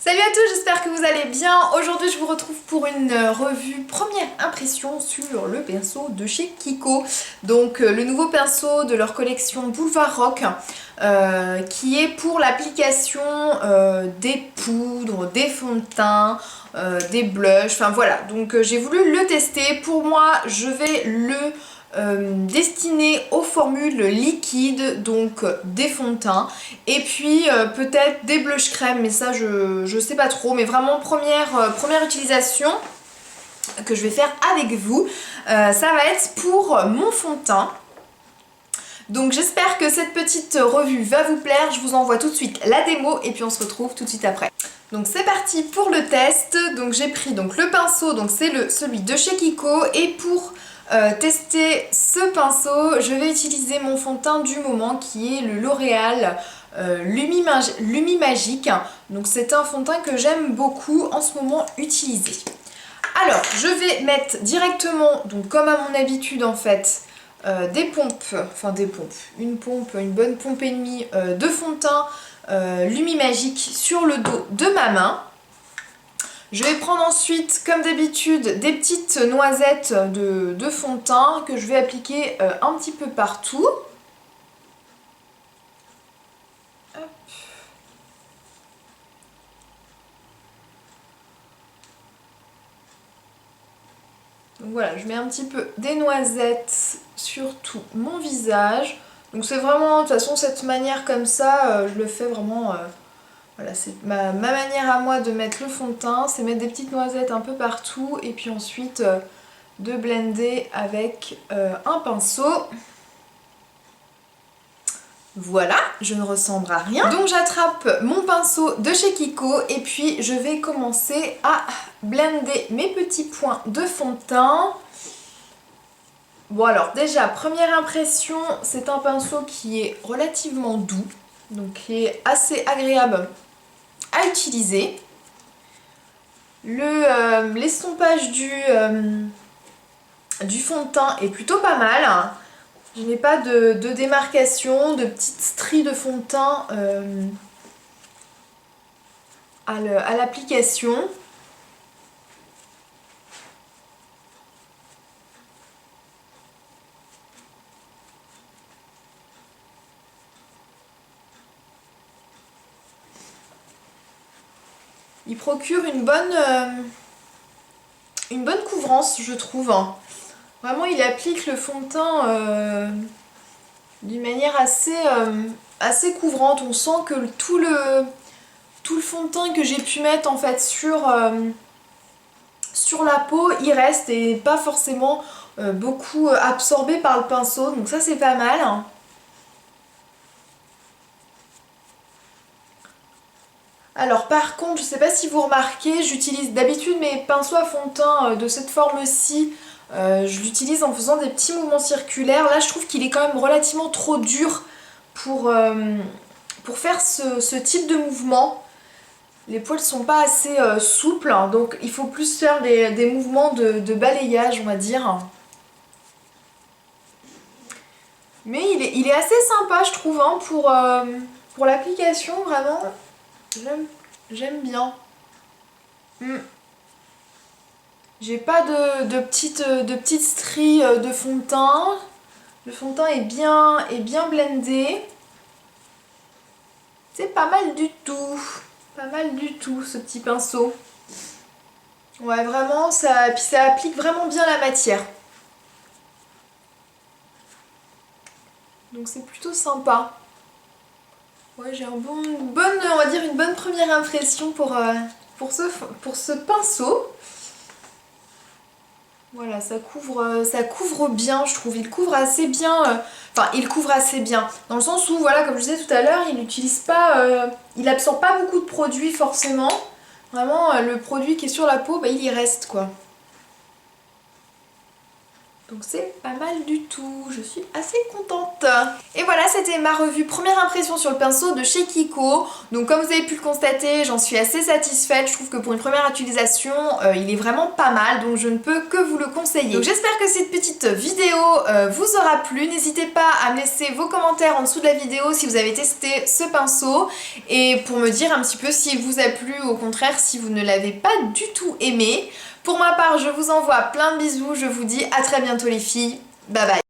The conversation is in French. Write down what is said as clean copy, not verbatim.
Salut à tous, j'espère que vous allez bien. Aujourd'hui je vous retrouve pour une revue première impression sur le pinceau de chez Kiko. Donc le nouveau pinceau de leur collection Boulevard Rock qui est pour l'application des poudres, des fonds de teint, des blushs, enfin voilà. Donc j'ai voulu le tester. Pour moi je vais le destiné aux formules liquides, donc des fonds de teint et puis peut-être des blush crème, mais ça je sais pas trop, mais vraiment première utilisation que je vais faire avec vous, ça va être pour mon fond de teint. Donc j'espère que cette petite revue va vous plaire, je vous envoie tout de suite la démo et puis on se retrouve tout de suite après. Donc c'est parti pour le test. Donc j'ai pris donc le pinceau, donc c'est celui de chez Kiko, et pour tester ce pinceau, je vais utiliser mon fond de teint du moment qui est le L'Oréal Lumi Magique. Donc c'est un fond de teint que j'aime beaucoup en ce moment utiliser. Alors je vais mettre directement, donc comme à mon habitude en fait, une bonne pompe et demie de fond de teint Lumi Magique sur le dos de ma main. Je vais prendre ensuite, comme d'habitude, des petites noisettes de fond de teint que je vais appliquer un petit peu partout. Hop. Donc voilà, je mets un petit peu des noisettes sur tout mon visage. Donc c'est vraiment, de toute façon, cette manière comme ça, je le fais vraiment... voilà, c'est ma manière à moi de mettre le fond de teint, c'est mettre des petites noisettes un peu partout et puis ensuite de blender avec un pinceau. Voilà, je ne ressemble à rien. Donc j'attrape mon pinceau de chez Kiko et puis je vais commencer à blender mes petits points de fond de teint. Bon alors déjà, première impression, c'est un pinceau qui est relativement doux, donc qui est assez agréable à utiliser. L'estompage du fond de teint est plutôt pas mal. Je n'ai pas de démarcation, de petites stries de fond de teint à l'application. Il procure une bonne couvrance, je trouve. Vraiment, il applique le fond de teint d'une manière assez couvrante. On sent que tout le fond de teint que j'ai pu mettre en fait sur la peau, il reste et pas forcément beaucoup absorbé par le pinceau. Donc ça, c'est pas mal. Alors par contre, je sais pas si vous remarquez, j'utilise d'habitude mes pinceaux à fond de teint de cette forme-ci. Je l'utilise en faisant des petits mouvements circulaires. Là, je trouve qu'il est quand même relativement trop dur pour faire ce type de mouvement. Les poils sont pas assez souples, hein, donc il faut plus faire des mouvements de balayage, on va dire. Mais il est assez sympa, je trouve, hein, pour l'application, vraiment. J'aime bien. J'ai pas de petites stries de fond de teint. Le fond de teint est bien blendé. C'est pas mal du tout. Pas mal du tout, ce petit pinceau. Ouais, vraiment, puis ça applique vraiment bien la matière. Donc c'est plutôt sympa. Ouais, j'ai on va dire une bonne première impression pour ce pinceau. Voilà, ça couvre bien, je trouve. Il couvre assez bien. Enfin, il couvre assez bien. Dans le sens où, voilà, comme je disais tout à l'heure, il n'utilise pas... il absorbe pas beaucoup de produits, forcément. Vraiment, le produit qui est sur la peau, bah, il y reste, quoi. Donc c'est pas mal du tout, je suis assez contente. Et voilà, c'était ma revue première impression sur le pinceau de chez Kiko. Donc comme vous avez pu le constater, j'en suis assez satisfaite. Je trouve que pour une première utilisation, il est vraiment pas mal, donc je ne peux que vous le conseiller. Donc j'espère que cette petite vidéo vous aura plu. N'hésitez pas à me laisser vos commentaires en dessous de la vidéo si vous avez testé ce pinceau et pour me dire un petit peu s'il vous a plu ou au contraire si vous ne l'avez pas du tout aimé. Pour ma part, je vous envoie plein de bisous, je vous dis à très bientôt les filles, bye bye.